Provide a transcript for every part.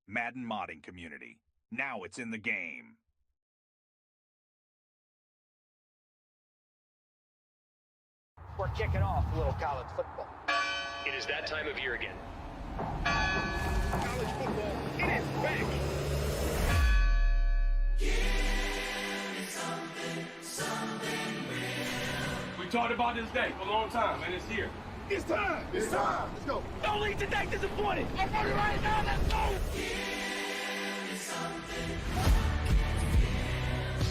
Madden modding community. Now it's in the game. We're kicking off a little college football. It is that time of year again. College football, it is back. We talked about this day for a long time, and it's here. It's time. It's time. Let's go. Don't leave today disappointed. I'm ready right now. Let's go.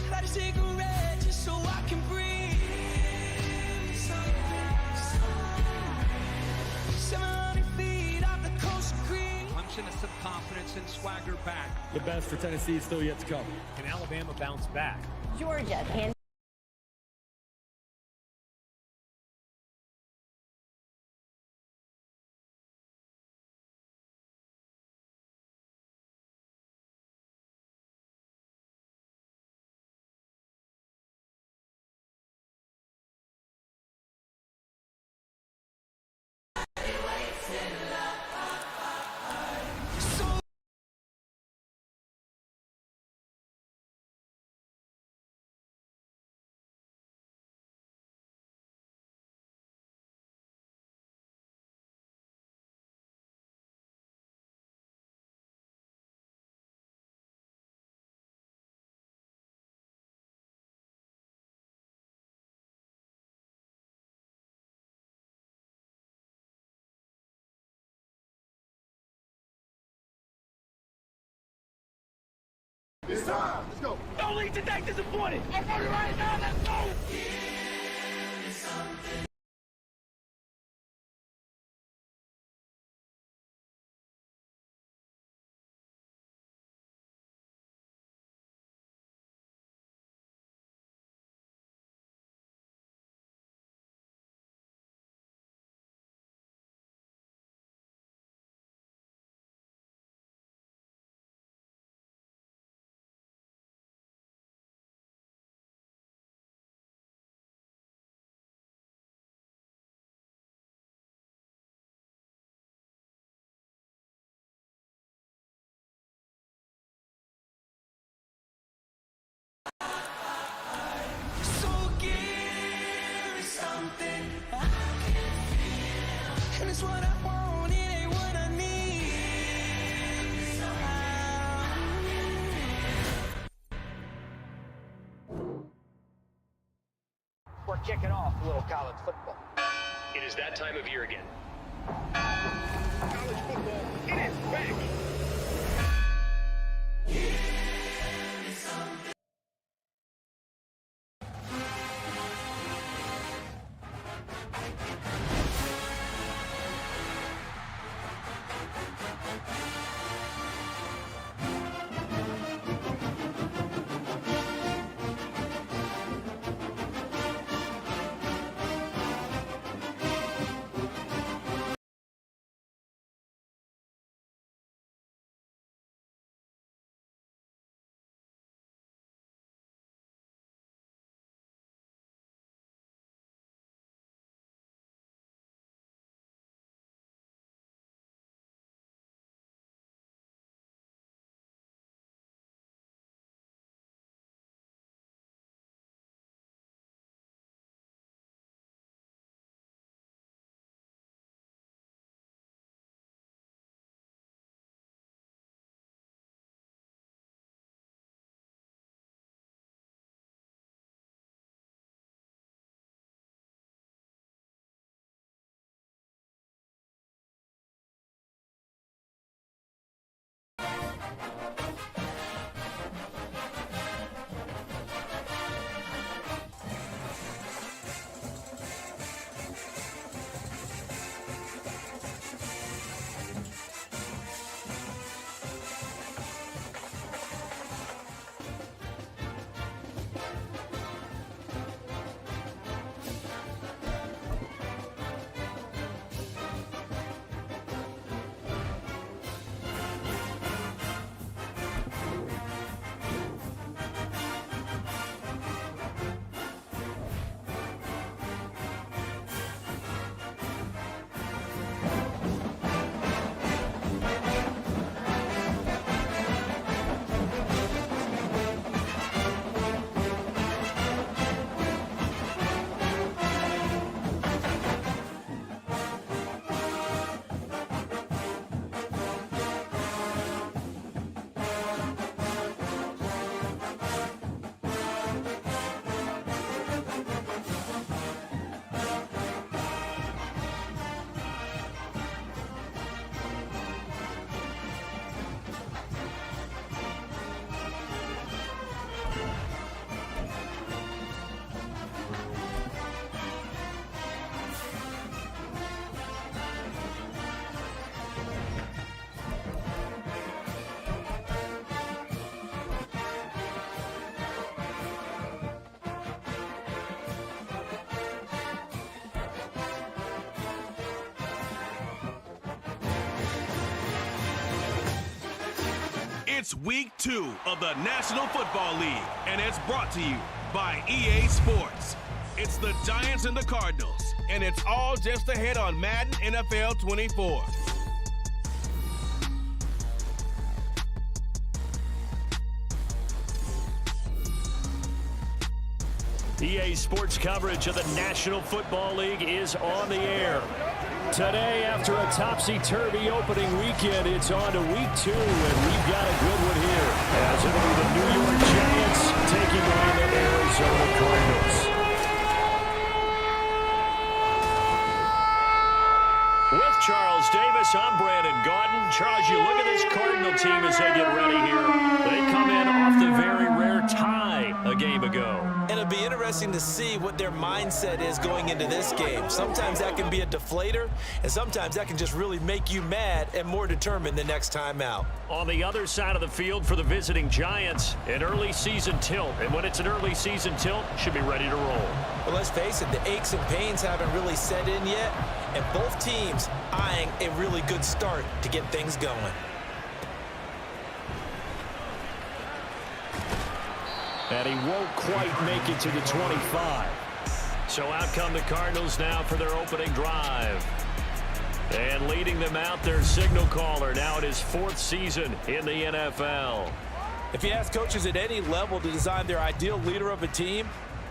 Light a cigarette just so I can breathe. 700 feet off the coast of green. Clemson has some confidence and swagger back. The best for Tennessee is still yet to come. Can Alabama bounce back? Georgia can. It's time. Let's go. Don't leave today disappointed. I'm ready right now. Let's go. So give me something I can feel. And it's what I want, it ain't what I need. We're kicking off a little college football. It is that time of year again. College football, it is back. It's week 2 of the National Football League, and it's brought to you by EA Sports. It's the Giants and the Cardinals, and it's all just ahead on Madden NFL 24. EA Sports coverage of the National Football League is on the air. Today, after a topsy-turvy opening weekend, it's on to week 2, and we've got a good one here. As it'll be the New York Giants taking on the Arizona Cardinals. With Charles Davis, I'm Brandon Gaudin. Charles, you look at this Cardinal team as they get ready here. They come in off the very rare tie a game ago. And it'll be interesting to see what their mindset is going into this game. Sometimes that can be a deflator, and sometimes that can just really make you mad and more determined the next time out. On the other side of the field for the visiting Giants, an early season tilt. And when it's an early season tilt, should be ready to roll. Well, let's face it, the aches and pains haven't really set in yet, and both teams eyeing a really good start to get things going. And he won't quite make it to the 25. So out come the Cardinals now for their opening drive. And leading them out, their signal caller, now in his 4th season in the NFL. If you ask coaches at any level to design their ideal leader of a team,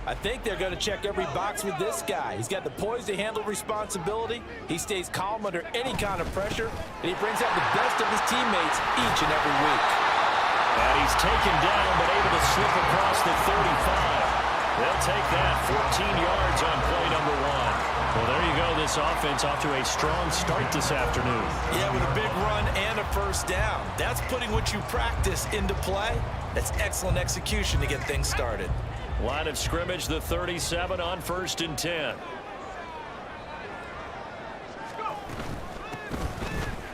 I think they're going to check every box with this guy. He's got the poise to handle responsibility. He stays calm under any kind of pressure, and he brings out the best of his teammates each and every week. And he's taken down, but able to slip across the 35. They'll take that 14 yards on play number 1. Well, there you go. This offense off to a strong start this afternoon. Yeah, with a big run and a first down. That's putting what you practice into play. That's excellent execution to get things started. Line of scrimmage, the 37 on 1st and 10.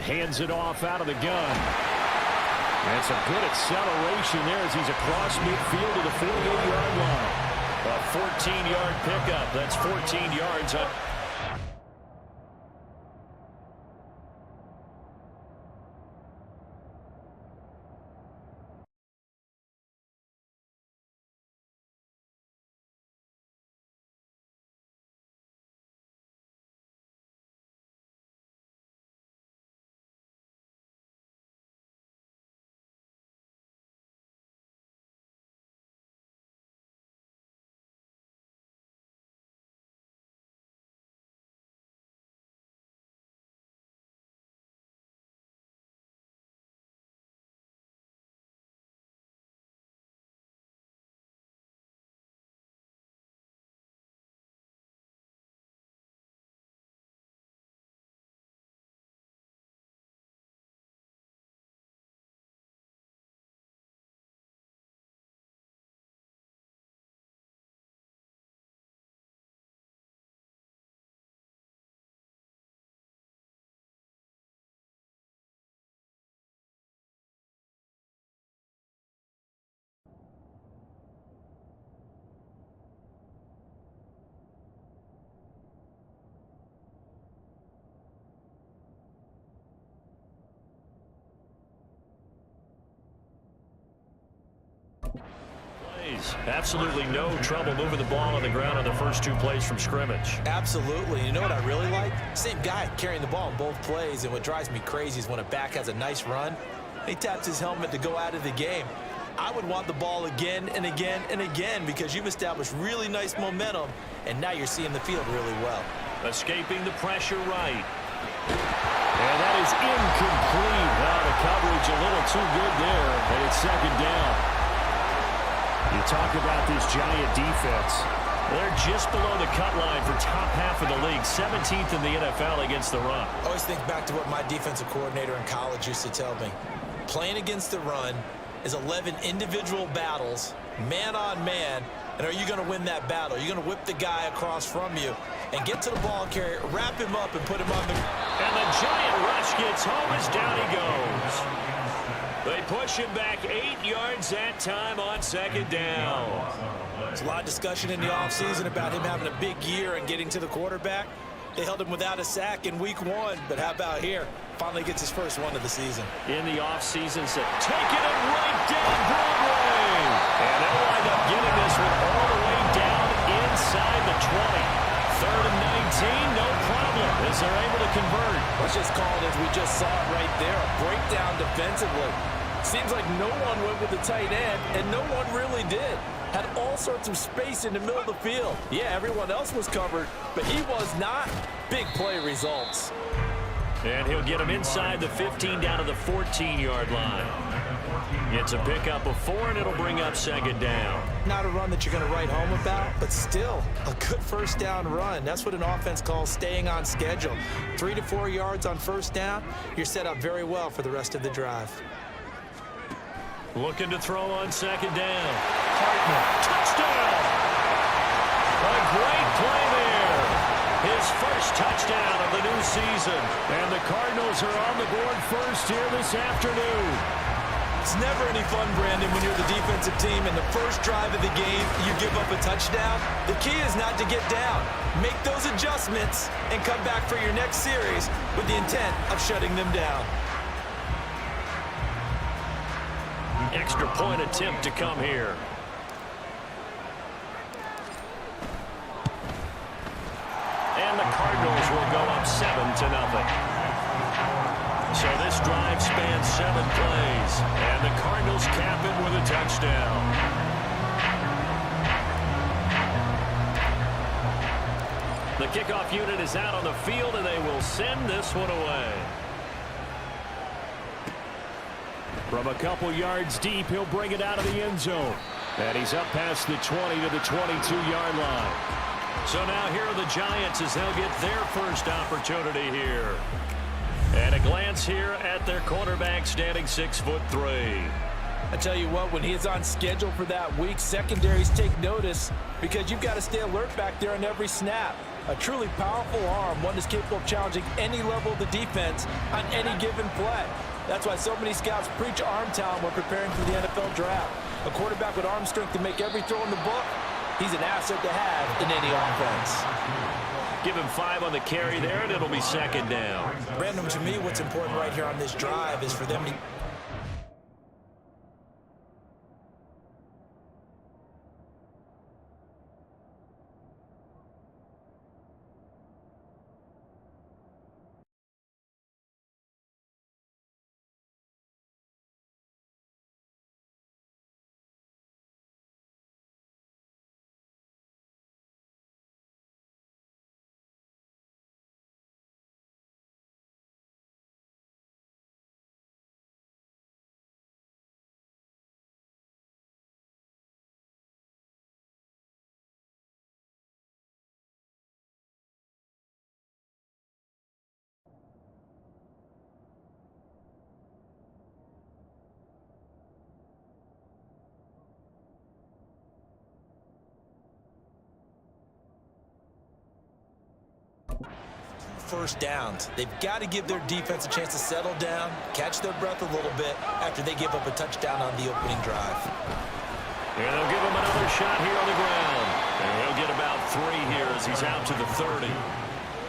Hands it off out of the gun. And some good acceleration there as he's across midfield to the 48-yard line. A 14-yard pickup. That's 14 yards up. Absolutely no trouble moving the ball on the ground on the first 2 plays from scrimmage. Absolutely. You know what I really like? Same guy carrying the ball in both plays, and what drives me crazy is when a back has a nice run, he taps his helmet to go out of the game. I would want the ball again and again and again because you've established really nice momentum, and now you're seeing the field really well. Escaping the pressure right. And that is incomplete. Now the coverage a little too good there, and it's 2nd down. You talk about this Giant defense. They're just below the cut line for top half of the league, 17th in the NFL against the run. I always think back to what my defensive coordinator in college used to tell me. Playing against the run is 11 individual battles, man on man, and are you going to win that battle? You're going to whip the guy across from you and get to the ball carrier, wrap him up, and put him on the... And the Giant rush gets home as down he goes. They push him back 8 yards that time on 2nd down. There's a lot of discussion in the offseason about him having a big year and getting to the quarterback. They held him without a sack in week 1, but how about here? Finally gets his first one of the season. In the offseason, said, taking it right down Broadway. And they'll wind up getting this one all the way down inside the 20. 3rd and 19, no problem, as they're able to convert. Let's just call it as we just saw it right there, a breakdown defensively. Seems like no one went with the tight end, and no one really did. Had all sorts of space in the middle of the field. Yeah, everyone else was covered, but he was not. Big play results. And he'll get him inside the 15 down to the 14-yard line. It's a pickup of 4, and it'll bring up 2nd down. Not a run that you're going to write home about, but still a good first down run. That's what an offense calls staying on schedule. 3 to 4 yards on first down, you're set up very well for the rest of the drive. Looking to throw on 2nd down. Hartman, touchdown! A great play there. His first touchdown of the new season. And the Cardinals are on the board first here this afternoon. It's never any fun, Brandon, when you're the defensive team and the first drive of the game, you give up a touchdown. The key is not to get down. Make those adjustments and come back for your next series with the intent of shutting them down. Extra point attempt to come here. And the Cardinals will go up 7-0. So this drive spans 7 plays, and the Cardinals cap it with a touchdown. The kickoff unit is out on the field, and they will send this one away. From a couple yards deep, he'll bring it out of the end zone. And he's up past the 20 to the 22-yard line. So now here are the Giants as they'll get their first opportunity here. And a glance here at their quarterback standing 6'3". I tell you what, when he is on schedule for that week, secondaries take notice because you've got to stay alert back there on every snap. A truly powerful arm, one that's capable of challenging any level of the defense on any given play. That's why so many scouts preach arm talent when preparing for the NFL draft. A quarterback with arm strength to make every throw in the book, he's an asset to have in any offense. Give him 5 on the carry there, and it'll be 2nd down. Brandon, to me, what's important right here on this drive is for them to... First downs. They've got to give their defense a chance to settle down, catch their breath a little bit after they give up a touchdown on the opening drive. And they'll give him another shot here on the ground. And he'll get about 3 here as he's out to the 30.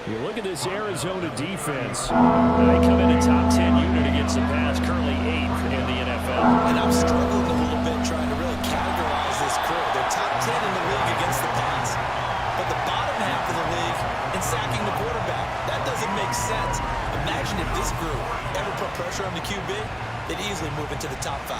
You look at this Arizona defense. They come in a top 10 unit against the pass, currently 8th in the NFL. And I'm struggling a little bit trying to really categorize this crew. They're top 10 in the league against the pass. But the bottom half of the league in sacking the quarterback, that doesn't make sense. Imagine if this group ever put pressure on the QB, they'd easily move into the top 5.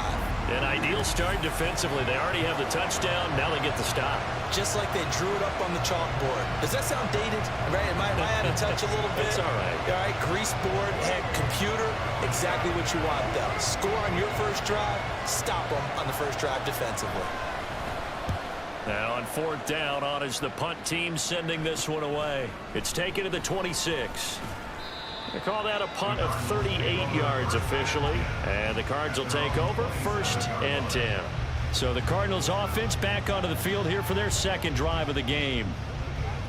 An ideal start defensively. They already have the touchdown. Now they get the stop. Just like they drew it up on the chalkboard. Does that sound dated? Right? Am I out of touch a little bit? It's all right. All right, grease board, head, computer, exactly what you want, though. Score on your first drive, stop them on the first drive defensively. Now on 4th down, on is the punt team sending this one away. It's taken to the 26. They call that a punt of 38 yards officially. And the Cards will take over 1st and 10. So the Cardinals offense back onto the field here for their 2nd drive of the game.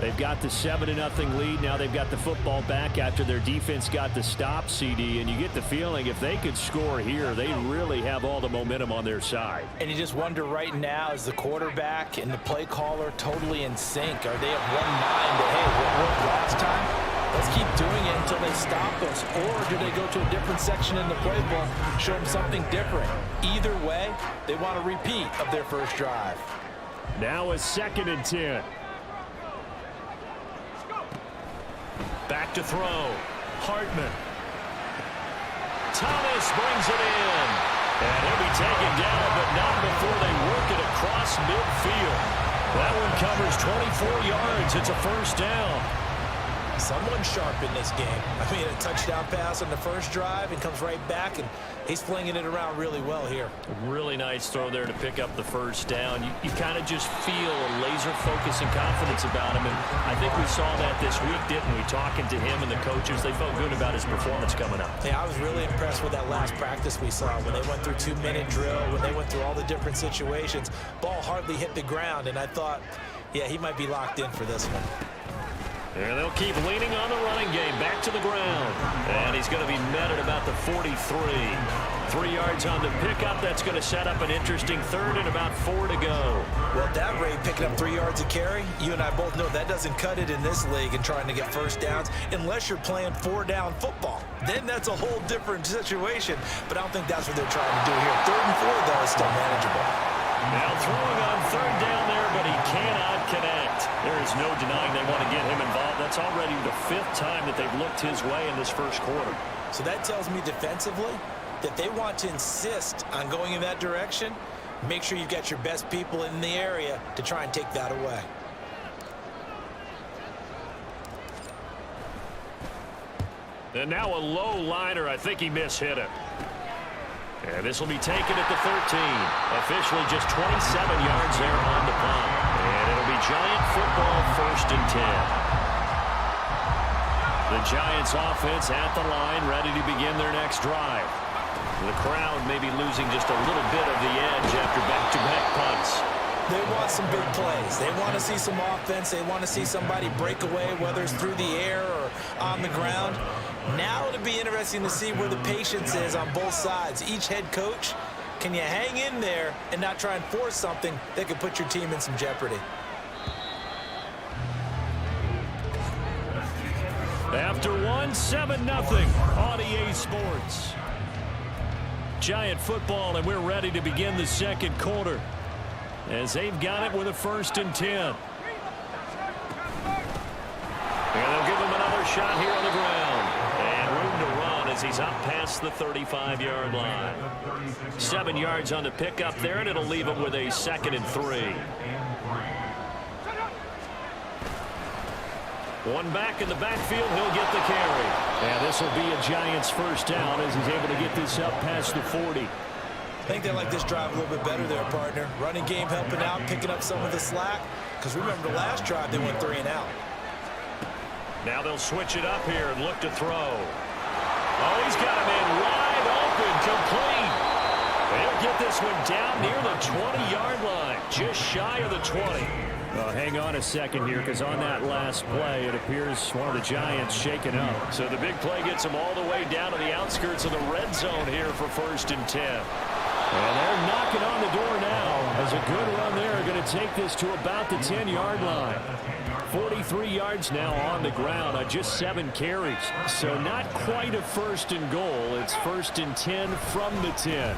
They've got the 7-0 lead. Now they've got the football back after their defense got the stop, CD. And you get the feeling if they could score here, they really have all the momentum on their side. And you just wonder right now, is the quarterback and the play caller totally in sync? Are they of one mind that, hey, what worked last time? Let's keep doing it until they stop us. Or do they go to a different section in the playbook, show them something different? Either way, they want a repeat of their first drive. Now a 2nd and 10. Back to throw. Hartman. Thomas brings it in. And he'll be taken down, but not before they work it across midfield. That one covers 24 yards. It's a first down. Someone sharp in this game. I mean, a touchdown pass on the first drive and comes right back, and he's flinging it around really well here. Really nice throw there to pick up the first down. You kind of just feel a laser focus and confidence about him, and I think we saw that this week, didn't we? Talking to him and the coaches, they felt good about his performance coming up. Yeah, I was really impressed with that last practice we saw when they went through 2-minute drill, when they went through all the different situations. Ball hardly hit the ground, and I thought, yeah, he might be locked in for this one. And they'll keep leaning on the running game. Back to the ground. And he's going to be met at about the 43. 3 yards on the pickup. That's going to set up an interesting third and about 4 to go. Well, at that rate, picking up 3 yards a carry, you and I both know that doesn't cut it in this league and trying to get first downs unless you're playing 4-down football. Then that's a whole different situation. But I don't think that's what they're trying to do here. 3rd and 4, though, is still manageable. Now throwing on 3rd down there, but he cannot connect. There is no denying they want to get him involved. That's already the 5th time that they've looked his way in this first quarter. So that tells me defensively that they want to insist on going in that direction. Make sure you've got your best people in the area to try and take that away. And now a low liner. I think he mishit it. And this will be taken at the 13. Officially just 27 yards there on the punt. And it'll be Giant football, 1st and 10. The Giants offense at the line, ready to begin their next drive. The crowd may be losing just a little bit of the edge after back-to-back punts. They want some big plays. They want to see some offense. They want to see somebody break away, whether it's through the air or on the ground. Now it'll be interesting to see where the patience is on both sides. Each head coach, can you hang in there and not try and force something that could put your team in some jeopardy? After 7-0 on EA Sports. Giant football, and we're ready to begin the second quarter as they've got it with a 1st and 10. And they'll give him another shot here on the ground. And room to run as he's up past the 35-yard line. 7 yards on the pickup there, and it'll leave him with a 2nd and 3. One back in the backfield, he'll get the carry. And this will be a Giants first down as he's able to get this up past the 40. I think they like this drive a little bit better there, partner. Running game helping out, picking up some of the slack. Because remember, the last drive they went 3 and out. Now they'll switch it up here and look to throw. Oh, he's got him in wide open, complete. They'll get this one down near the 20-yard line, just shy of the 20. Hang on a second here, because on that last play, it appears one of the Giants shaken up. So the big play gets them all the way down to the outskirts of the red zone here for 1st and 10. And they're knocking on the door now as a good run there going to take this to about the 10-yard line. 43 yards now on the ground on just 7 carries. So not quite a 1st and goal. It's 1st and 10 from the 10.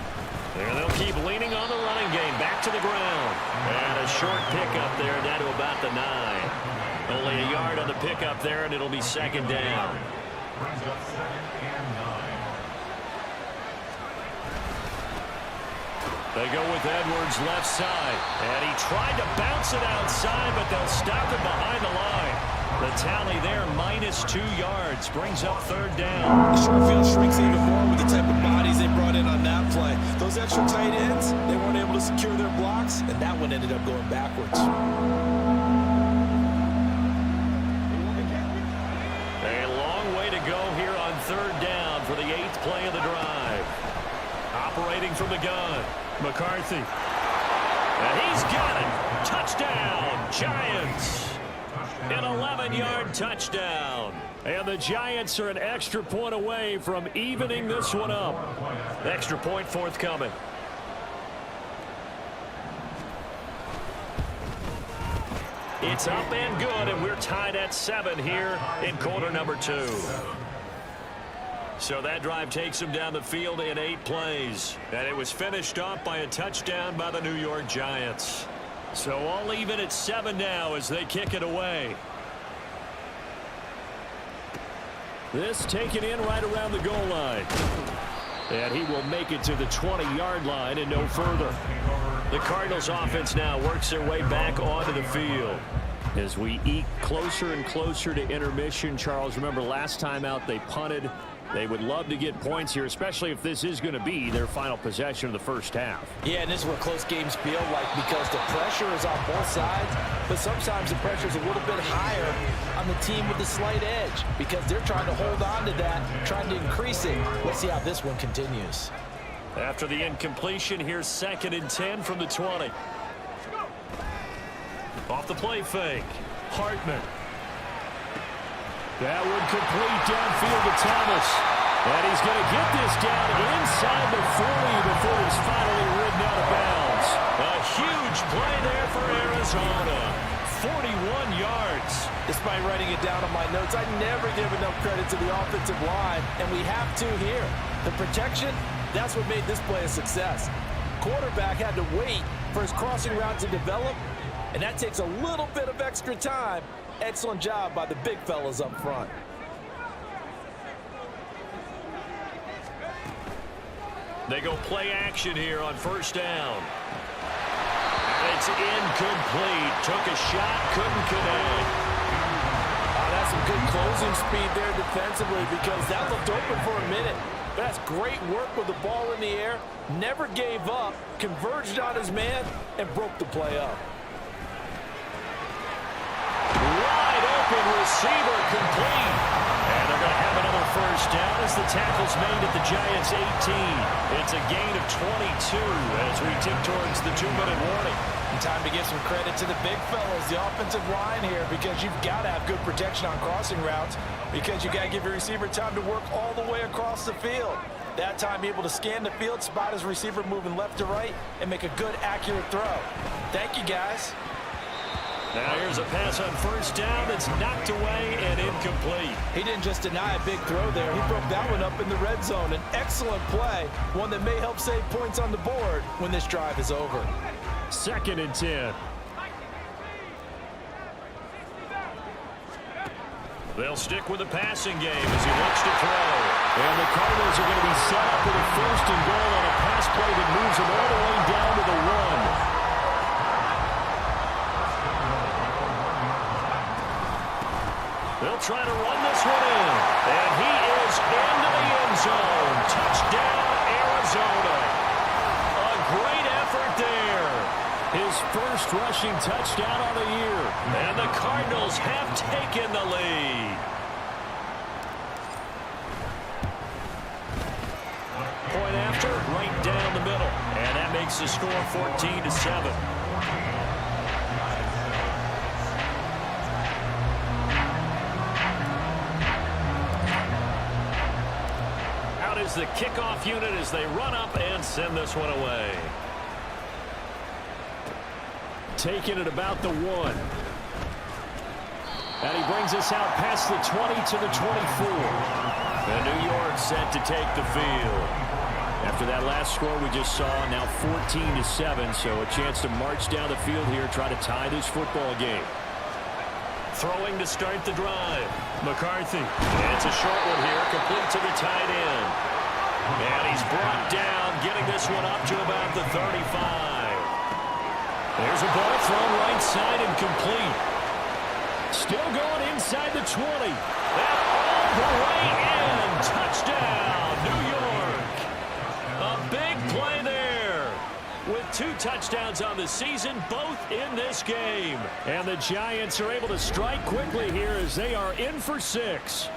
And they'll keep leaning on the running game. Back to the ground. And a short pickup there down to about the 9. Only a yard on the pickup there, and it'll be 2nd down. They go with Edwards left side. And he tried to bounce it outside, but they'll stop it behind the line. The tally there, -2 yards, brings up 3rd down. The short field shrinks even more with the type of bodies they brought in on that play. Those extra tight ends, they weren't able to secure their blocks, and that one ended up going backwards. A long way to go here on 3rd down for the 8th play of the drive. Operating from the gun, McCarthy. And he's got it. Touchdown, Giants. An 11-yard touchdown. And the Giants are an extra point away from evening this one up. Extra point forthcoming. It's up and good, and we're tied at 7 here in quarter number 2. So that drive takes them down the field in 8 plays. And it was finished off by a touchdown by the New York Giants. So all even at 7 now as they kick it away. This taken in right around the goal line. And he will make it to the 20-yard line and no further. The Cardinals offense now works their way back onto the field. As we eke closer and closer to intermission, Charles, remember last time out they punted. They would love to get points here, especially if this is going to be their final possession of the first half. Yeah, and this is what close games feel like because the pressure is on both sides, but sometimes the pressure is a little bit higher on the team with the slight edge because they're trying to hold on to that, trying to increase it. Let's see how this one continues. After the incompletion, here's 2nd and 10 from the 20. Off the play fake. Hartman. That would complete downfield to Thomas. And he's going to get this down inside the 40 before he's finally ridden out of bounds. A huge play there for Arizona. 41 yards. Despite writing it down on my notes, I never give enough credit to the offensive line, and we have to here. The protection, that's what made this play a success. Quarterback had to wait for his crossing route to develop, and that takes a little bit of extra time. Excellent job by the big fellas up front. They go play action here on 1st down. And it's incomplete. Took a shot, couldn't connect. Oh, that's some good closing speed there defensively because that looked open for a minute. That's great work with the ball in the air. Never gave up, converged on his man, and broke the play up. Wide open receiver complete. And they're going to have another 1st down as the tackle's made at the Giants' 18. It's a gain of 22 as we tick towards the 2-minute warning. And time to give some credit to the big fellas, the offensive line here, because you've got to have good protection on crossing routes because you got to give your receiver time to work all the way across the field. That time, be able to scan the field, spot his receiver moving left to right, and make a good, accurate throw. Thank you, guys. Now here's a pass on 1st down that's knocked away and incomplete. He didn't just deny a big throw there. He broke that one up in the red zone. An excellent play, one that may help save points on the board when this drive is over. 2nd and 10. They'll stick with the passing game as he looks to throw. And the Cardinals are going to be set up with a 1st and goal on a pass play that moves them all the way down to the 1. They'll try to run this one in. And he is into the end zone. Touchdown, Arizona. A great effort there. His 1st rushing touchdown on the year. And the Cardinals have taken the lead. Point after, right down the middle. And that makes the score 14-7. Is the kickoff unit as they run up and send this one away. Taking it about the 1. And he brings us out past the 20 to the 24. And New York set to take the field. After that last score we just saw, now 14-7, so a chance to march down the field here, try to tie this football game. Throwing to start the drive. McCarthy. And it's a short one here, complete to the tight end. And he's brought down, getting this one up to about the 35. There's a ball thrown right side and complete. Still going inside the 20. And all the way in. Touchdown, New York. A big play there. With 2 touchdowns on the season, both in this game. And the Giants are able to strike quickly here as they are in for 6.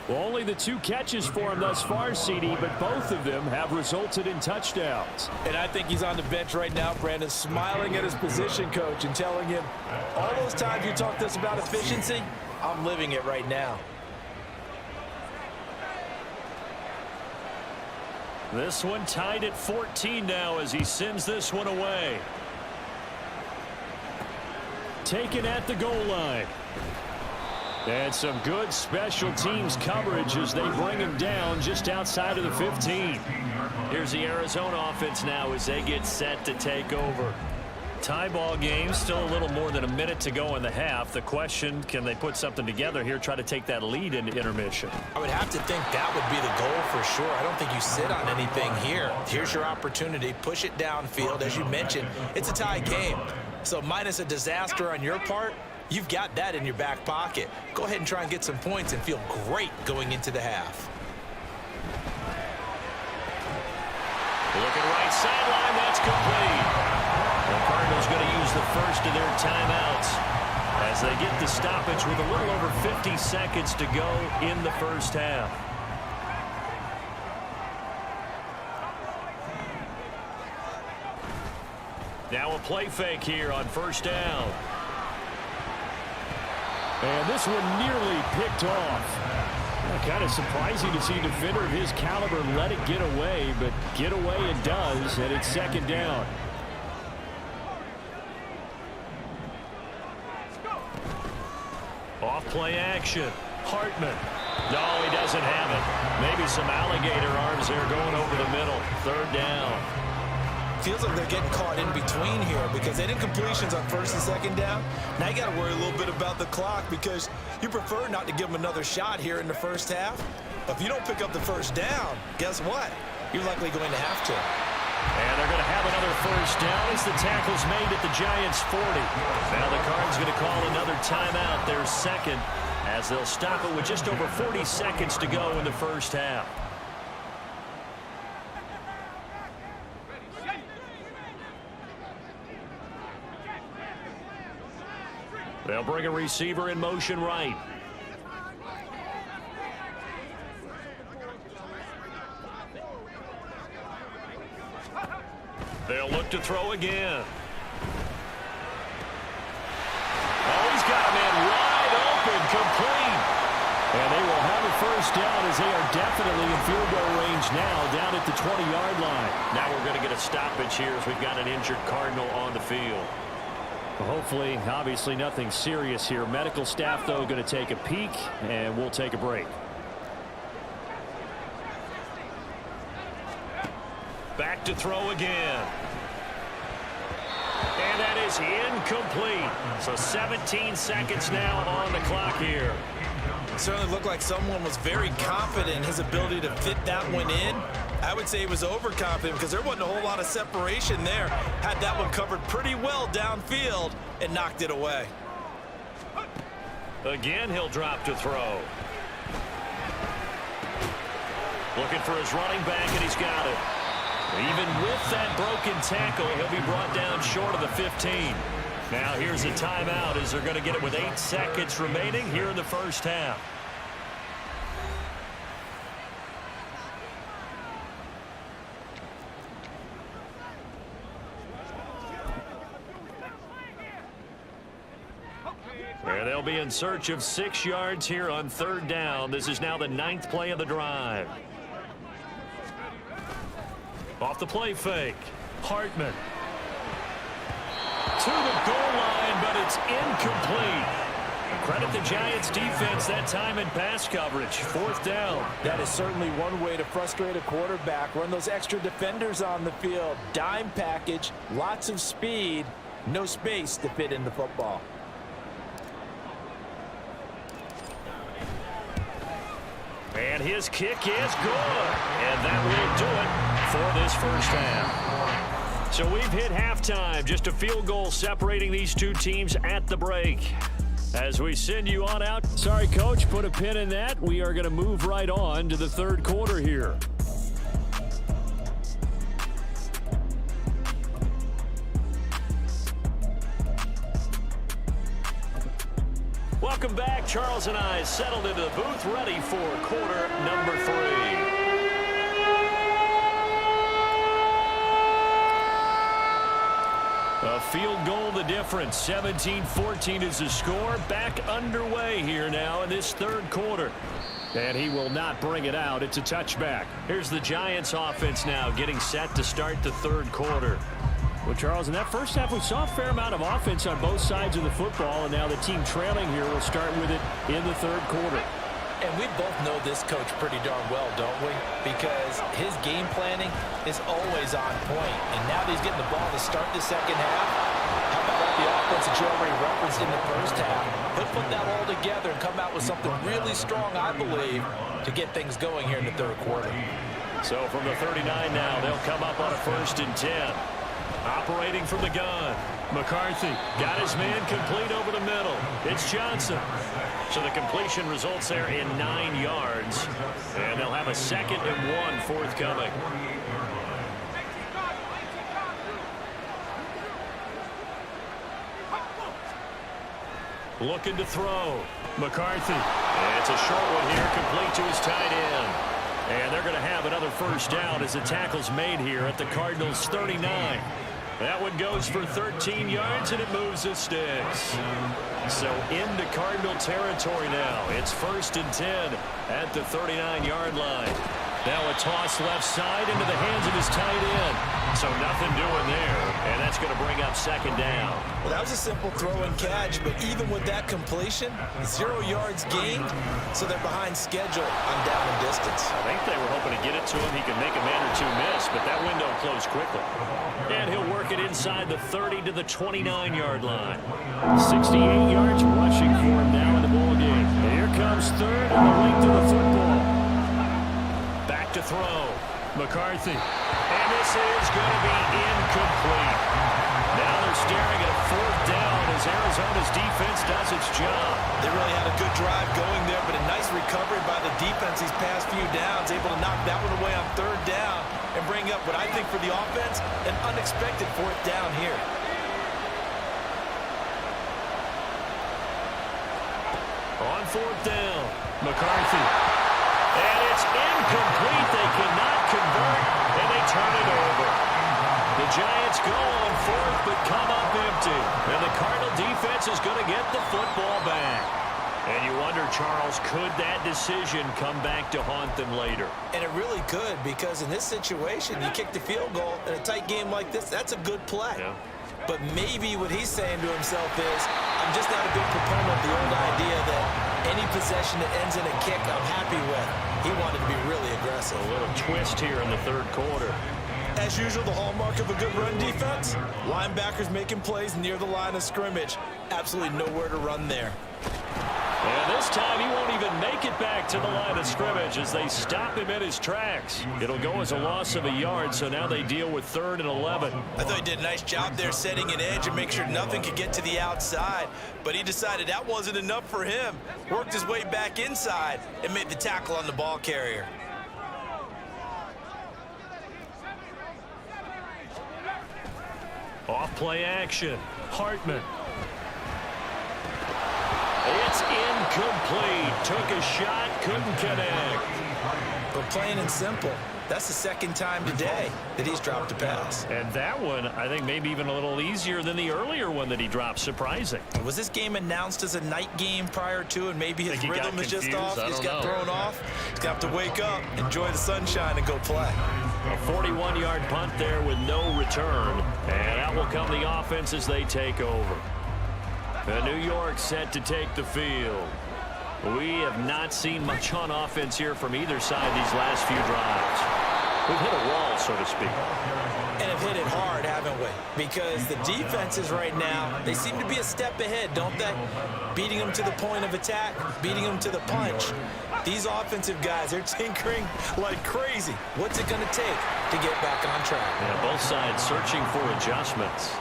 Well, only the 2 catches for him thus far, CD, but both of them have resulted in touchdowns. And I think he's on the bench right now, Brandon, smiling at his position coach and telling him, all those times you talked to us about efficiency, I'm living it right now. This one tied at 14 now as he sends this one away. taken at the goal line. And some good special teams coverage as they bring him down just outside of the 15. Here's the Arizona offense now as they get set to take over. Tie ball game, still a little more than a minute to go in the half. The question, can they put something together here, try to take that lead into intermission? I would have to think that would be the goal for sure. I don't think you sit on anything here. Here's your opportunity. Push it downfield. As you mentioned, it's a tie game. So minus a disaster on your part, you've got that in your back pocket. Go ahead and try and get some points and feel great going into the half. Looking right sideline, that's complete. The Cardinals going to use the first of their timeouts as they get the stoppage with a little over 50 seconds to go in the first half. Now a play fake here on first down. And this one nearly picked off. Kind of surprising to see a defender of his caliber let it get away, but get away it does, and it's second down. Off play action. Hartman. No, he doesn't have it. Maybe some alligator arms there going over the middle. Third down. Feels like they're getting caught in between here because they did completions on first and second down. Now you got to worry a little bit about the clock because you prefer not to give them another shot here in the first half. If you don't pick up the first down, guess what? You're likely going to have to. And they're going to have another first down as the tackle's made at the Giants' 40. Now the Cardinals going to call another timeout, their second, as they'll stop it with just over 40 seconds to go in the first half. They'll bring a receiver in motion right. They'll look to throw again. Oh, he's got a man wide open, complete. And they will have a first down as they are definitely in field goal range now, down at the 20-yard line. Now we're going to get a stoppage here as we've got an injured Cardinal on the field. Well, hopefully, obviously nothing serious here. Medical staff, though, going to take a peek, and we'll take a break. Back to throw again. And that is incomplete. So 17 seconds now on the clock here. It certainly looked like someone was very confident in his ability to fit that one in. I would say he was overconfident because there wasn't a whole lot of separation there. Had that one covered pretty well downfield and knocked it away. Again, he'll drop to throw. Looking for his running back, and he's got it. Even with that broken tackle, he'll be brought down short of the 15. Now here's a timeout as they're going to get it with 8 seconds remaining here in the first half. And they'll be in search of 6 yards here on third down. This is now the 9th play of the drive. Off the play fake. Hartman. To the goal line, but it's incomplete. Credit the Giants defense that time in pass coverage. Fourth down. That is certainly one way to frustrate a quarterback. Run those extra defenders on the field. Dime package, lots of speed, no space to fit in the football. And his kick is good. And that will do it for this first half. So we've hit halftime. Just a field goal separating these two teams at the break. As we send you on out. Sorry, Coach, put a pin in that. We are going to move right on to the third quarter here. Welcome back. Charles and I settled into the booth, ready for quarter number 3. A field goal the difference. 17-14 is the score. Back underway here now in this third quarter. And he will not bring it out. It's a touchback. Here's the Giants offense now getting set to start the third quarter. Well, Charles, in that first half, we saw a fair amount of offense on both sides of the football, and now the team trailing here will start with it in the third quarter. And we both know this coach pretty darn well, don't we? Because his game planning is always on point. And now that he's getting the ball to start the second half, how about all the offense that you already referenced in the first half? He'll put that all together and come out with something really strong, I believe, to get things going here in the third quarter. So from the 39 now, they'll come up on a 1st and 10. Operating from the gun. McCarthy got his man complete over the middle. It's Johnson. So the completion results there in 9 yards. And they'll have a 2nd and 1 forthcoming. Looking to throw. McCarthy. And it's a short one here, complete to his tight end. And they're going to have another 1st down as the tackle's made here at the Cardinals' 39. That one goes for 13 yards, and it moves the sticks. So into Cardinal territory now. It's 1st and 10 at the 39-yard line. Now a toss left side into the hands of his tight end. So nothing doing there, and that's going to bring up 2nd down. Well, that was a simple throw and catch, but even with that completion, 0 yards gained, so they're behind schedule on down and distance. I think they were hoping to get it to him. He could make a man or two miss, but that window closed quickly. And he'll work it inside the 30 to the 29-yard line. 68 yards rushing for him now in the ball game. Here comes 3rd and the length of the football. Back to throw. McCarthy. And this is going to be incomplete. Now they're staring at a 4th down as Arizona's defense does its job. They really had a good drive going there, but a nice recovery by the defense these past few downs, able to knock that one away on 3rd down and bring up what I think for the offense, an unexpected 4th down here. On 4th down, McCarthy. And it's incomplete. They cannot convert, and they turn it over. The Giants go on 4th, but come up empty. And the Cardinal defense is going to get the football back. And you wonder, Charles, could that decision come back to haunt them later? And it really could, because in this situation, you kick the field goal in a tight game like this, that's a good play. Yeah. But maybe what he's saying to himself is, I'm just not a big proponent of the old idea that any possession that ends in a kick I'm happy with. He wanted to be really aggressive. A little twist here in the 3rd quarter. As usual, the hallmark of a good run defense, linebackers making plays near the line of scrimmage. Absolutely nowhere to run there. And this time he won't even make it back to the line of scrimmage as they stop him in his tracks. It'll go as a loss of a yard, so now they deal with 3rd and 11. I thought he did a nice job there setting an edge and make sure nothing could get to the outside, but he decided that wasn't enough for him. Worked his way back inside and made the tackle on the ball carrier. Off play action. Hartman. It's incomplete. Took a shot, couldn't connect. But plain and simple, that's the 2nd time today that he's dropped a pass. And that one, I think, maybe even a little easier than the earlier one that he dropped. Surprising. Was this game announced as a night game prior to, and maybe his rhythm is just off? He's got thrown off. He's got to wake up, enjoy the sunshine, and go play. A 41-yard punt there with no return. And out will come the offense as they take over. New York set to take the field. We have not seen much on offense here from either side these last few drives. We've hit a wall, so to speak. And have hit it hard, haven't we? Because the defenses right now, they seem to be a step ahead, don't they? Beating them to the point of attack, beating them to the punch. These offensive guys, they're tinkering like crazy. What's it going to take to get back on track? Yeah, both sides searching for adjustments.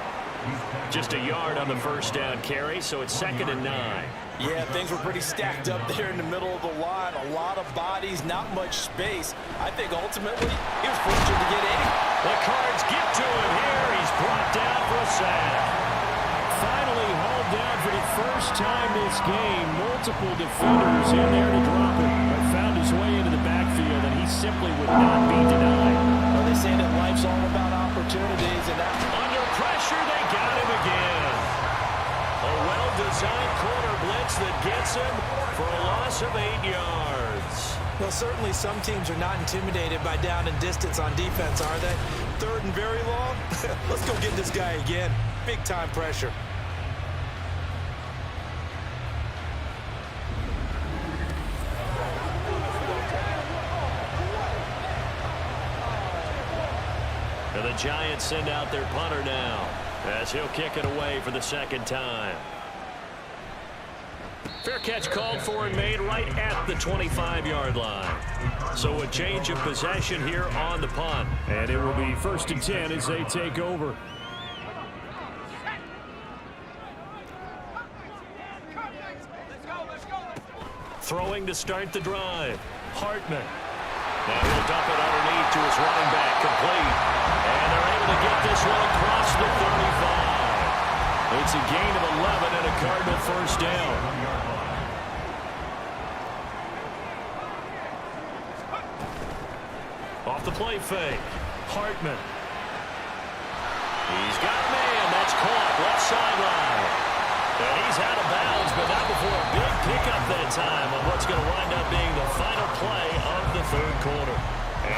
Just a yard on the 1st down carry, so it's 2nd and 9. Yeah, things were pretty stacked up there in the middle of the line. A lot of bodies, not much space. I think ultimately he was fortunate to get in. The Cards get to him here. He's brought down for a sack. Finally hauled down for the first time this game. Multiple defenders in there to drop him. But found his way into the backfield, and he simply would not be denied. Well, they say that life's all about opportunities, and that under pressure, they got him again. A well-designed corner blitz that gets him for a loss of 8 yards. Well, certainly some teams are not intimidated by down and distance on defense, are they? Third and very long? Let's go get this guy again. Big time pressure. And the Giants send out their punter now as he'll kick it away for the second time. Fair catch called for and made right at the 25-yard line. So a change of possession here on the punt. And it will be 1st and 10 as they take over. Throwing to start the drive. Hartman. Now he'll dump it underneath to his running back, complete. And they're able to get this one across the 35. It's a gain of 11 and a Cardinal first down. Off the play fake. Hartman. He's got a man. That's caught. Left sideline. And he's out of bounds, but not before a big pickup that time on what's going to wind up being the final play of the third quarter.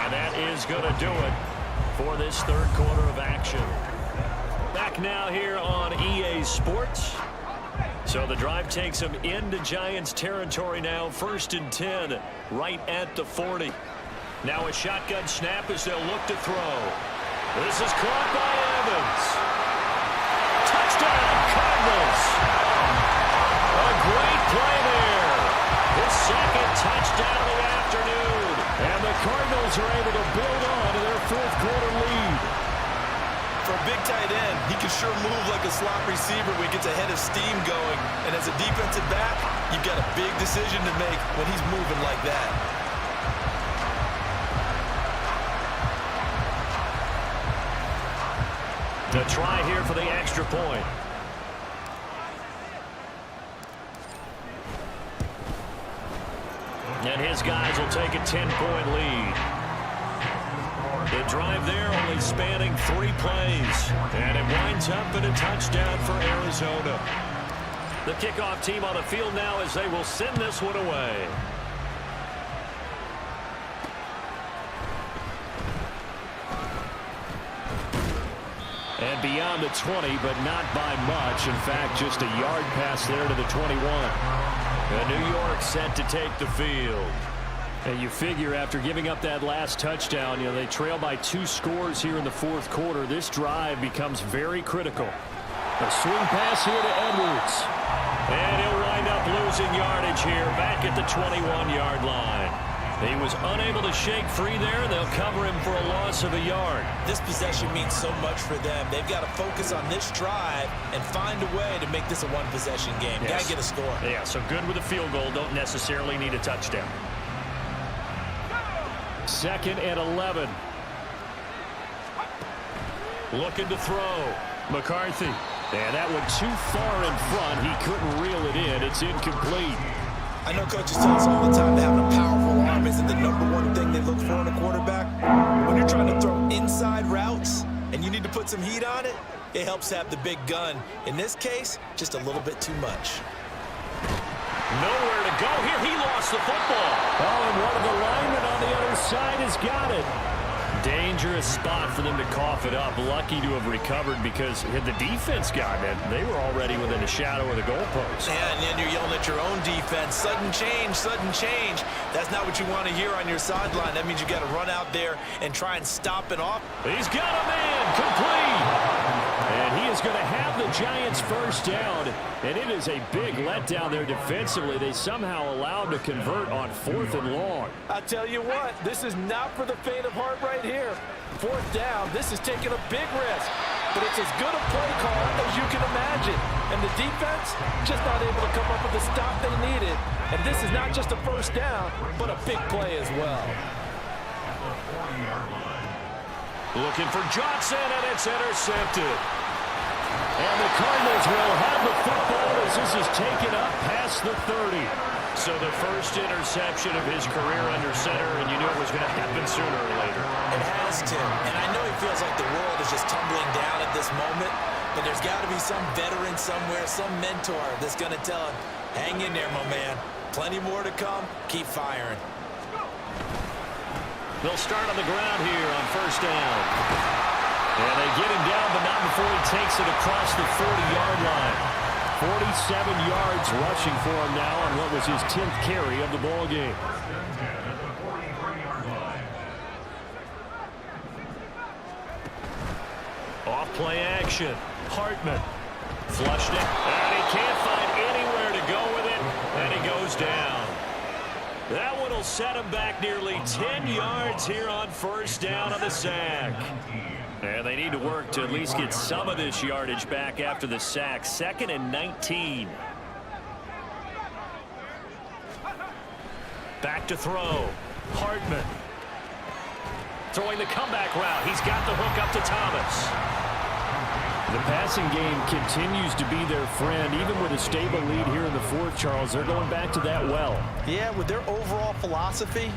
And that is going to do it for this third quarter of action. Back now here on EA Sports. So the drive takes them into Giants territory now. 1st and 10 right at the 40. Now a shotgun snap as they'll look to throw. This is caught by Evans. Touchdown, Cardinals. A great play there. His second touchdown of the afternoon. And the Cardinals are able to build on to their fourth quarter lead. For a big tight end, he can sure move like a slot receiver when he gets a head of steam going. And as a defensive back, you've got a big decision to make when he's moving like that. To try here for the extra point. And his guys will take a 10-point lead. The drive there only spanning 3 plays. And it winds up in a touchdown for Arizona. The kickoff team on the field now as they will send this one away. And beyond the 20, but not by much. In fact, just a yard pass there to the 21. And New York set to take the field. And you figure after giving up that last touchdown, they trail by 2 scores here in the fourth quarter. This drive becomes very critical. A swing pass here to Edwards. And he'll wind up losing yardage here back at the 21-yard line. He was unable to shake free there. They'll cover him for a loss of a yard. This possession means so much for them. They've got to focus on this drive and find a way to make this a one-possession game. Yes. Got to get a score. Yeah, so good with a field goal. Don't necessarily need a touchdown. 2nd and 11. Looking to throw. McCarthy. And that one too far in front. He couldn't reel it in. It's incomplete. I know coaches tell us all the time that having a powerful arm isn't the #1 thing they look for in a quarterback. When you're trying to throw inside routes and you need to put some heat on it, it helps have the big gun. In this case, just a little bit too much. Nowhere to go here. He lost the football. Oh, and one of the linemen on the other side has got it. Dangerous spot for them to cough it up. Lucky to have recovered because had the defense gotten it, they were already within a shadow of the goalpost. Yeah, and then you're yelling at your own defense. Sudden change, sudden change. That's not what you want to hear on your sideline. That means you got to run out there and try and stop it off. He's got a man, complete. And he is going to have the Giants first down. And it is a big letdown there defensively. They somehow allowed to convert on 4th and long. I tell you what, this is not for the faint of heart right here. 4th down, this is taking a big risk. But it's as good a play call as you can imagine. And the defense just not able to come up with the stop they needed. And this is not just a first down, but a big play as well. Looking for Johnson, and it's intercepted. And the Cardinals will have the football as this is taken up past the 30. So the first interception of his career under center, and you knew it was going to happen sooner or later. It has, Tim. And I know he feels like the world is just tumbling down at this moment, but there's got to be some veteran somewhere, some mentor that's going to tell him, hang in there, my man. Plenty more to come. Keep firing. They'll start on the ground here on first down. And they get him down, but not before he takes it across the 40-yard line. 47 yards rushing for him now on what was his 10th carry of the ball game. Off play action. Hartman flushed it, and he can't find anywhere to go with it, and he goes down. That one will set him back nearly 10 yards here on first down on the sack. And they need to work to at least get some of this yardage back after the sack. 2nd and 19. Back to throw. Hartman. Throwing the comeback route. He's got the hook up to Thomas. The passing game continues to be their friend. Even with a stable lead here in the fourth, Charles, they're going back to that well. Yeah, with their overall philosophy,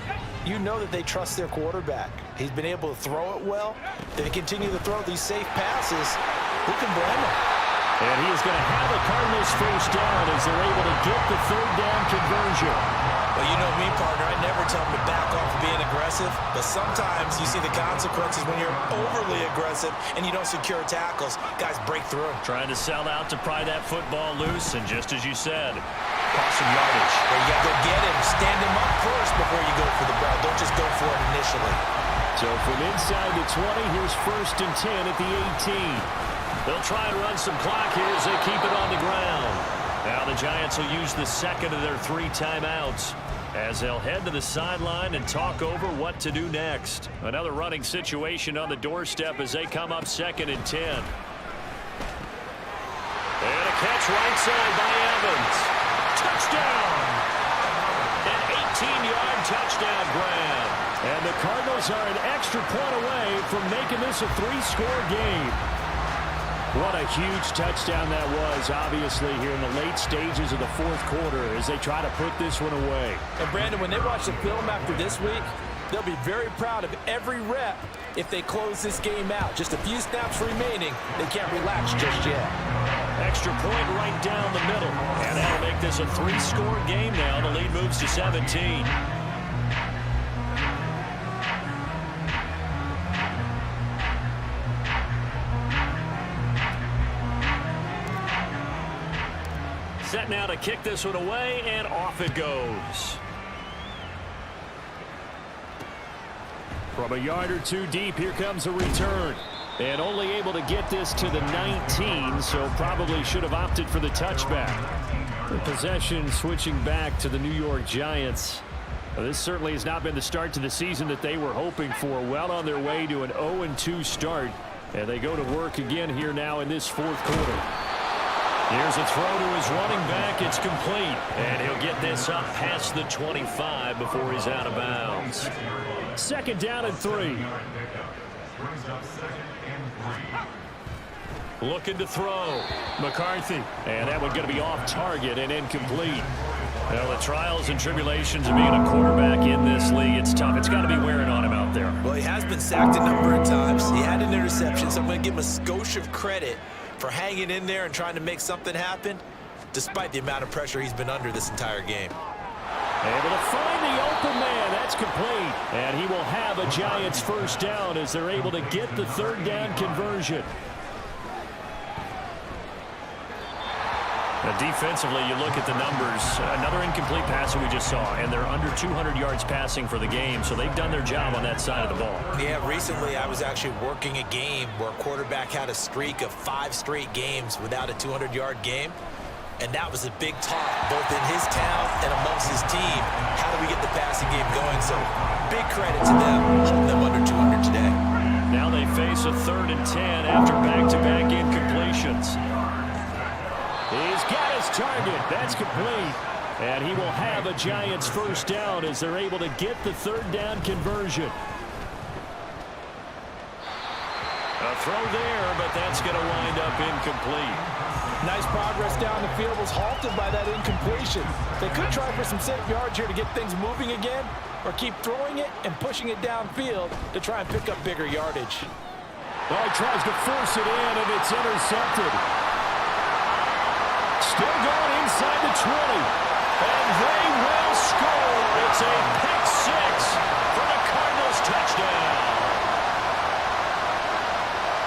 you know that they trust their quarterback. He's been able to throw it well. They continue to throw these safe passes. Who can blame him? And he is going to have the Cardinals first down as they're able to get the third down conversion. Well, you know me, partner. I never tell them to back off of being aggressive, but sometimes you see the consequences when you're overly aggressive and you don't secure tackles. Guys break through. Trying to sell out to pry that football loose, and just as you said, cost some yardage. Well, you got to go get him. Stand him up first before you go for the ball. Don't just go for it initially. So from inside the 20, here's 1st and 10 at the 18. They'll try and run some clock here as they keep it on the ground. Now the Giants will use the second of their 3 timeouts as they'll head to the sideline and talk over what to do next. Another running situation on the doorstep as they come up 2nd and 10. And a catch right side by Evans. Touchdown! An 18-yard touchdown grab. And the Cardinals are an extra point away from making this a 3-score game. What a huge touchdown that was, obviously, here in the late stages of the fourth quarter as they try to put this one away. And, Brandon, when they watch the film after this week, they'll be very proud of every rep if they close this game out. Just a few snaps remaining. They can't relax just yet. Extra point right down the middle. And that'll make this a 3-score game now. The lead moves to 17. Set now to kick this one away, and off it goes. From a yard or 2 deep, here comes a return. And only able to get this to the 19, so probably should have opted for the touchback. The possession switching back to the New York Giants. Well, this certainly has not been the start to the season that they were hoping for. Well on their way to an 0-2 start. And they go to work again here now in this fourth quarter. Here's a throw to his running back. It's complete. And he'll get this up past the 25 before he's out of bounds. 2nd down and 3. Looking to throw. McCarthy. And that one going to be off target and incomplete. Well, the trials and tribulations of being a quarterback in this league, it's tough. It's got to be wearing on him out there. Well, he has been sacked a number of times. He had an interception, so I'm going to give him a skosh of credit for hanging in there and trying to make something happen, despite the amount of pressure he's been under this entire game. Able to find the open man. That's complete. And he will have a Giants first down as they're able to get the third down conversion. Now defensively, you look at the numbers. Another incomplete pass that we just saw, and they're under 200 yards passing for the game, so they've done their job on that side of the ball. Yeah, recently I was actually working a game where a quarterback had a streak of 5 straight games without a 200-yard game, and that was a big talk, both in his town and amongst his team. How do we get the passing game going? So big credit to them, holding them under 200 today. Now they face a 3rd and 10 after back-to-back incompletions. He's got his target. That's complete. And he will have a Giants first down as they're able to get the third down conversion. A throw there, but that's going to wind up incomplete. Nice progress down the field was halted by that incompletion. They could try for some safe yards here to get things moving again, or keep throwing it and pushing it downfield to try and pick up bigger yardage. Well, he tries to force it in, and it's intercepted. Still going inside the 20. And they will score. It's a pick 6 for the Cardinals touchdown.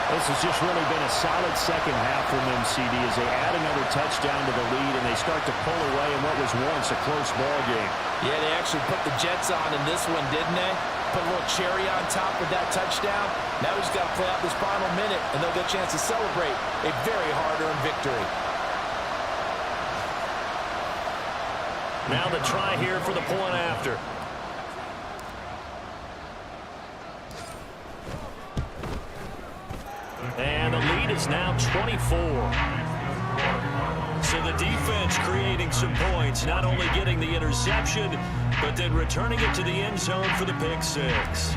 This has just really been a solid second half from them, CD, as they add another touchdown to the lead and they start to pull away in what was once a close ball game. Yeah, they actually put the Jets on in this one, didn't they? Put a little cherry on top with that touchdown. Now we just got to play out this final minute, and they'll get a chance to celebrate a very hard-earned victory. Now the try here for the point after. And the lead is now 24. So the defense creating some points, not only getting the interception, but then returning it to the end zone for the pick six.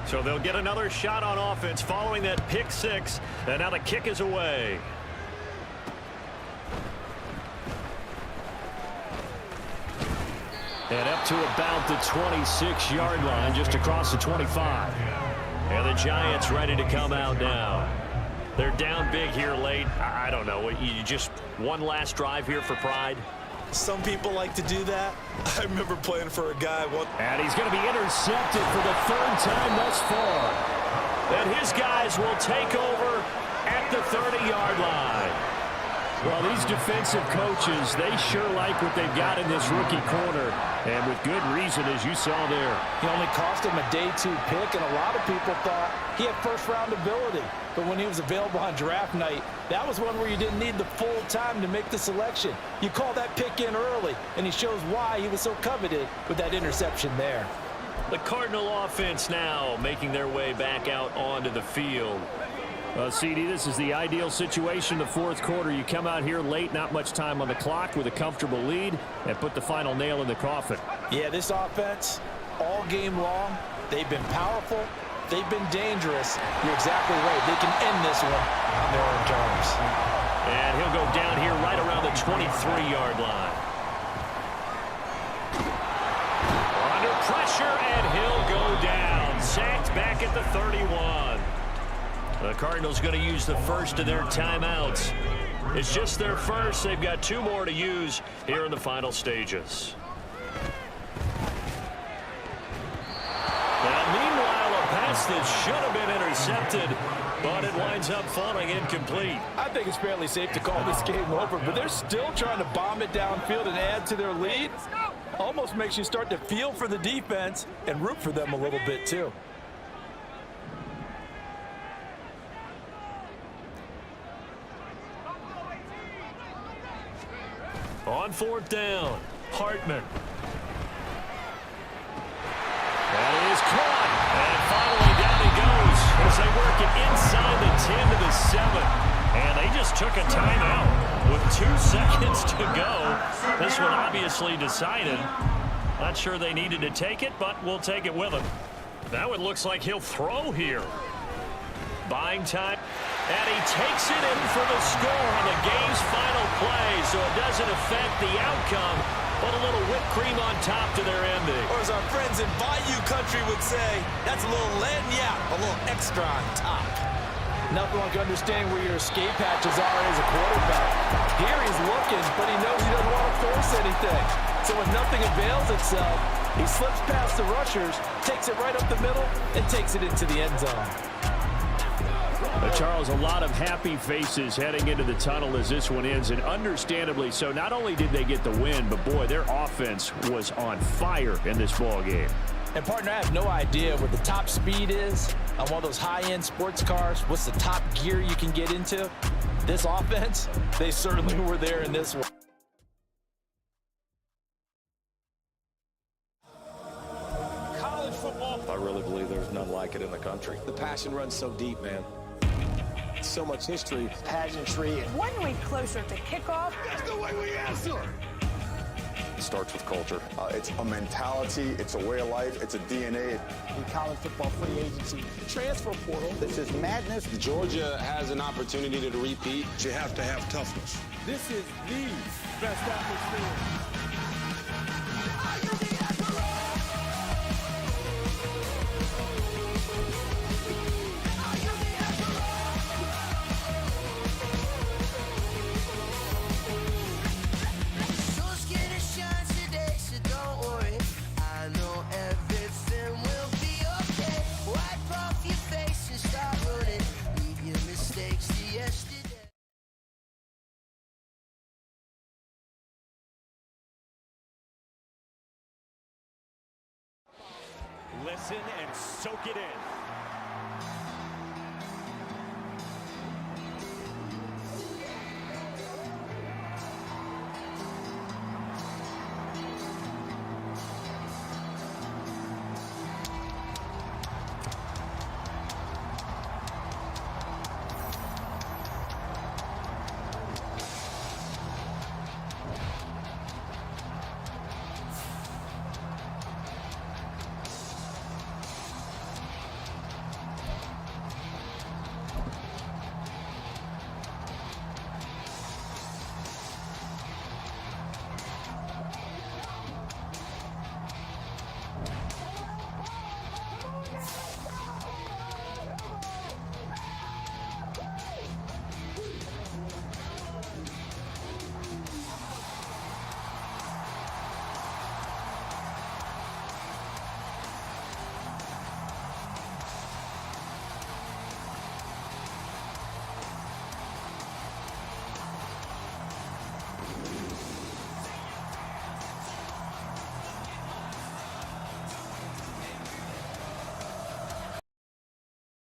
So they'll get another shot on offense following that pick six, and now the kick is away. And up to about the 26-yard line, just across the 25. And the Giants ready to come out now. They're down big here late. I don't know. You just one last drive here for pride? Some people like to do that. I remember playing for a guy. And he's going to be intercepted for the third time thus far. And his guys will take over at the 30-yard line. Well, these defensive coaches, they sure like what they've got in this rookie corner. And with good reason, as you saw there. He only cost him a day 2 pick, and a lot of people thought he had first-round ability. But when he was available on draft night, that was one where you didn't need the full time to make the selection. You call that pick in early, and he shows why he was so coveted with that interception there. The Cardinal offense now making their way back out onto the field. CD, this is the ideal situation, the fourth quarter. You come out here late, not much time on the clock with a comfortable lead, and put the final nail in the coffin. Yeah, this offense, all game long, they've been powerful, they've been dangerous. You're exactly right. They can end this one on their own terms. And he'll go down here right around the 23-yard line. Under pressure, and he'll go down. Sacked back at the 31. The Cardinals going to use the first of their timeouts. It's just their first. They've got 2 more to use here in the final stages. Now, meanwhile, a pass that should have been intercepted, but it winds up falling incomplete. I think it's fairly safe to call this game over, but they're still trying to bomb it downfield and add to their lead. Almost makes you start to feel for the defense and root for them a little bit, too. On 4th down, Hartman. That is caught. And finally down he goes as they work it inside the 10 to the 7. And they just took a timeout with 2 seconds to go. This one obviously decided. Not sure they needed to take it, but we'll take it with them. Now it looks like he'll throw here. Buying time. And he takes it in for the score on the game's final play, so it doesn't affect the outcome, but a little whipped cream on top to their ending. Or as our friends in Bayou Country would say, that's a little lagniappe, a little extra on top. Nothing like understanding where your escape hatches are as a quarterback. Here he's looking, but he knows he doesn't want to force anything. So when nothing avails itself, he slips past the rushers, takes it right up the middle, and takes it into the end zone. Charles, a lot of happy faces heading into the tunnel as this one ends, and understandably so. Not only did they get the win, but boy, their offense was on fire in this ball game. And partner, I have no idea what the top speed is on one of those high-end sports cars. What's the top gear you can get into? This offense, they certainly were there in this one. College football. I really believe there's none like it in the country. The passion runs so deep, man. So much history, pageantry. 1 week closer to kickoff. That's the way we answer. It starts with culture. It's a mentality. It's a way of life. It's a DNA. In college football free agency, transfer portal. This is madness. Georgia has an opportunity to repeat. You have to have toughness. This is the best atmosphere. Wipe off your face and start rolling. listen and soak it in.